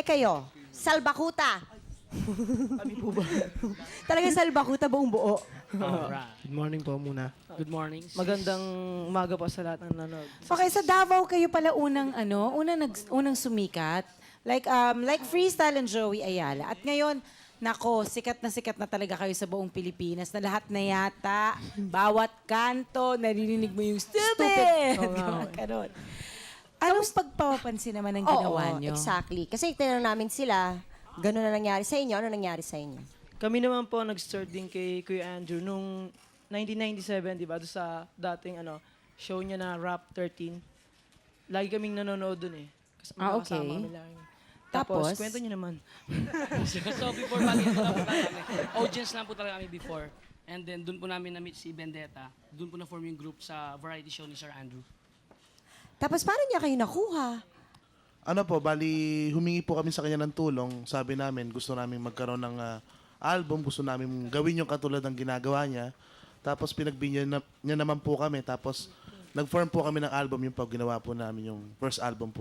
kayo, salbakuta. Kami po ba? Talagang salbakuta buong buo. Alright. Good morning po muna. Good morning. sis. Magandang umaga po sa lahat ng nanonood. Okay, sa Davao kayo pala unang sumikat. Like Freestyle and Joey Ayala. At ngayon, nako, sikat na talaga kayo sa buong Pilipinas na lahat na yata, bawat kanto, naririnig mo yung stupid. Ganon. Anong pagpapapansin naman ang ginawa Oo, nyo? exactly. Kasi tinanong namin sila, gano'n na nangyari sa inyo, ano nangyari sa inyo? Kami naman po nag-start din kay Kuya Andrew nung 1997, di ba? Doon sa dating show niya na Rap 13. Lagi kaming nanonood dun eh. Okay. Kami lagi. Tapos? Tapos, kwento niyo naman. So before, bali lang po kami. Audience lang po talaga kami before. And then doon po namin na-meet si Vendetta. Doon po na-form yung group sa variety show ni Sir Andrew. Tapos paano niya kayo nakuha? Ano po, bali humingi po kami sa kanya ng tulong. Sabi namin, gusto namin magkaroon ng album, gusto namin gawin yung katulad ng ginagawa niya. Tapos pinagbigyan niya naman po kami. Tapos nag-form po kami ng album, yung pag ginawa po namin yung first album po